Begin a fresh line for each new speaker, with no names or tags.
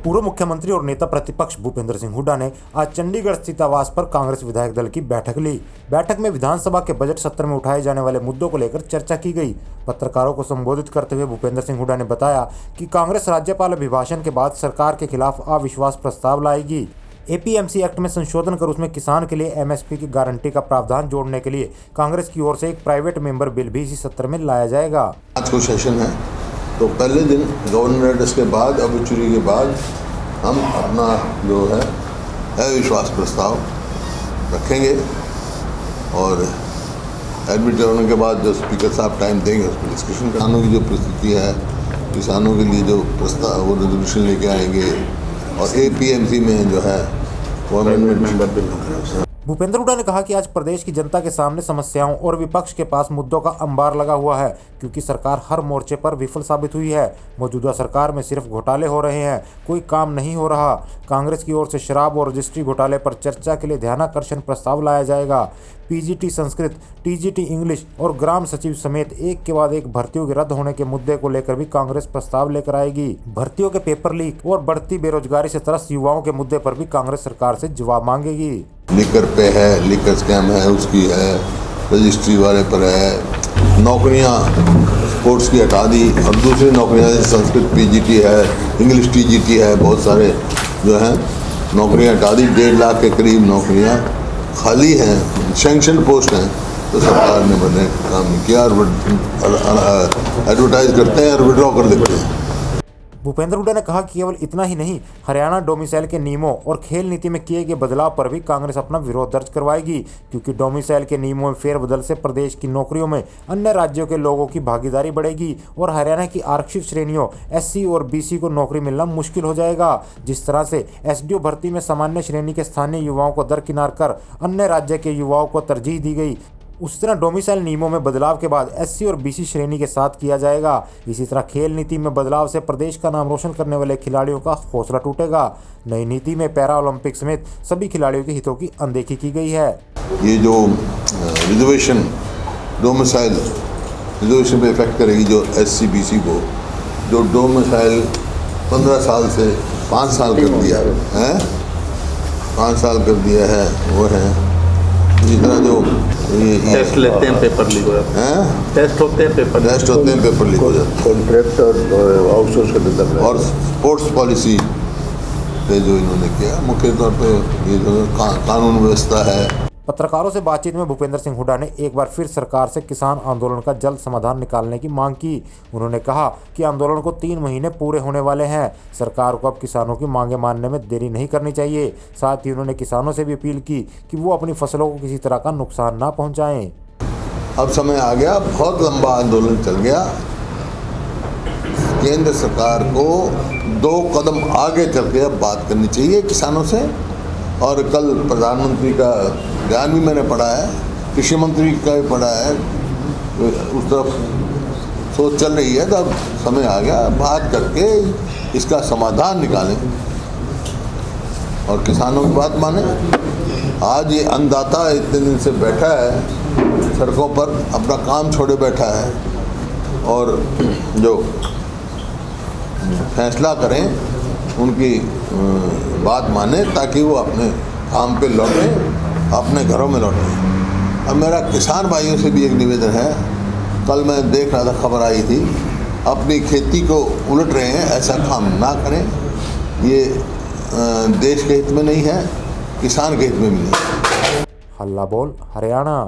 पूर्व मुख्यमंत्री और नेता प्रतिपक्ष भूपेंद्र सिंह हुड्डा ने आज चंडीगढ़ स्थित आवास पर कांग्रेस विधायक दल की बैठक ली। बैठक में विधानसभा के बजट सत्र में उठाए जाने वाले मुद्दों को लेकर चर्चा की गई। पत्रकारों को संबोधित करते हुए भूपेंद्र सिंह हुड्डा ने बताया कि कांग्रेस राज्यपाल अभिभाषण के बाद सरकार के खिलाफ अविश्वास प्रस्ताव लाएगी। एपीएमसी एक्ट में संशोधन कर उसमें किसान के लिए एमएसपी की गारंटी का प्रावधान जोड़ने के लिए कांग्रेस की ओर से एक प्राइवेट मेंबर बिल भी इसी सत्र में लाया जाएगा।
आज को सेशन है तो पहले दिन गवर्नर एड्रेस के बाद ऑब्चुरी के बाद हम अपना जो है अविश्वास प्रस्ताव रखेंगे और एडमिट होने के बाद जो स्पीकर साहब टाइम देंगे उस पर डिस्कशन। किसानों की जो परिस्थिति है, किसानों के लिए जो प्रस्ताव वो रेजोल्यूशन लेके आएंगे और एपीएमसी में जो है वो amendment member bill.
Bhupendra Hooda ने कहा कि आज प्रदेश की जनता के सामने समस्याओं और विपक्ष के पास मुद्दों का अंबार लगा हुआ है, क्योंकि सरकार हर मोर्चे पर विफल साबित हुई है। मौजूदा सरकार में सिर्फ घोटाले हो रहे हैं, कोई काम नहीं हो रहा। कांग्रेस की ओर से शराब और रजिस्ट्री घोटाले पर चर्चा के लिए ध्यानाकर्षण प्रस्ताव लाया जाएगा। पीजीटी संस्कृत, टीजीटी इंग्लिश और ग्राम सचिव समेत एक के बाद एक भर्तियों के रद्द होने के मुद्दे को लेकर भी कांग्रेस प्रस्ताव लेकर आएगी। भर्तियों के पेपर लीक और बढ़ती बेरोजगारी से त्रस्त युवाओं के मुद्दे पर भी कांग्रेस सरकार से जवाब मांगेगी।
लिकर पे है, लिकर स्कैम है, उसकी है, रजिस्ट्री वाले पर है, नौकरियां स्पोर्ट्स की हटा दी और दूसरी नौकरियां संस्कृत पीजीटी है, इंग्लिश टीजीटी है, बहुत सारे जो हैं नौकरियां हटा दी। 1.5 लाख के करीब नौकरियां खाली हैं, सैंक्शन पोस्ट हैं, तो सरकार ने मैंने काम नहीं किया और एडवर्टाइज करते हैं और विड्रॉ कर देते हैं।
भूपेंद्र हुड्डा ने कहा कि केवल इतना ही नहीं, हरियाणा डोमिसाइल के नियमों और खेल नीति में किए गए बदलाव पर भी कांग्रेस अपना विरोध दर्ज करवाएगी, क्योंकि डोमिसाइल के नियमों में फेरबदल से प्रदेश की नौकरियों में अन्य राज्यों के लोगों की भागीदारी बढ़ेगी और हरियाणा की आरक्षित श्रेणियों एससी और बीसी को नौकरी मिलना मुश्किल हो जाएगा। जिस तरह से एसडीओ भर्ती में सामान्य श्रेणी के स्थानीय युवाओं को दरकिनार कर अन्य राज्य के युवाओं को तरजीह दी गई, उस तरह डोमिसाइल नियमों में बदलाव के बाद एससी और बीसी श्रेणी के साथ किया जाएगा। इसी तरह खेल नीति में बदलाव से प्रदेश का नाम रोशन करने वाले खिलाड़ियों का हौसला टूटेगा। नई नीति में पैरा ओलंपिक समेत सभी खिलाड़ियों के हितों की अनदेखी की गई है।
ये जो रिजर्वेशन डोमिसाइल रिजर्वेशन पे इफेक्ट करेगी जो एससी बीसी को, जो डोमिसाइल 15 साल से 5 साल कर दिया है, 5 साल कर दिया है वो है। इसी तरह जो
टेस्ट लेते हैं पेपर लीक हो जाते हैं, टेस्ट होते हैं पेपर लीक हो जाते हैं,
कॉन्ट्रैक्ट और आउटसोर्स कर देता है। और स्पोर्ट्स पॉलिसी पे जो इन्होंने किया, मुख्य तौर पे ये जो कानून व्यवस्था है।
पत्रकारों से बातचीत में भूपेंद्र सिंह हुड्डा ने एक बार फिर सरकार से किसान आंदोलन का जल्द समाधान निकालने की मांग की। उन्होंने कहा कि आंदोलन को 3 महीने पूरे होने वाले हैं, सरकार को अब किसानों की मांगें मानने में देरी नहीं करनी चाहिए। साथ ही उन्होंने किसानों से भी अपील की कि वो अपनी फसलों को किसी तरह का नुकसान ना पहुँचाएं।
अब समय आ गया, बहुत लंबा आंदोलन चल गया, केंद्र सरकार को 2 कदम आगे चल के अब बात करनी चाहिए किसानों से। और कल प्रधानमंत्री का बयान भी मैंने पढ़ा है, कृषि मंत्री का भी पढ़ा है, उस तरफ सोच चल रही है। तो अब समय आ गया, बात करके इसका समाधान निकालें और किसानों की बात माने। आज ये अन्नदाता इतने दिन से बैठा है सड़कों पर, अपना काम छोड़े बैठा है और जो फैसला करें उनकी बात माने ताकि वो अपने काम पे लौटें, अपने घरों में लौटें। अब मेरा किसान भाइयों से भी एक निवेदन है, कल मैं देख रहा था, खबर आई थी, अपनी खेती को उलट रहे हैं, ऐसा काम ना करें। ये देश के हित में नहीं है, किसान के हित में भी नहीं।
हल्ला बोल हरियाणा।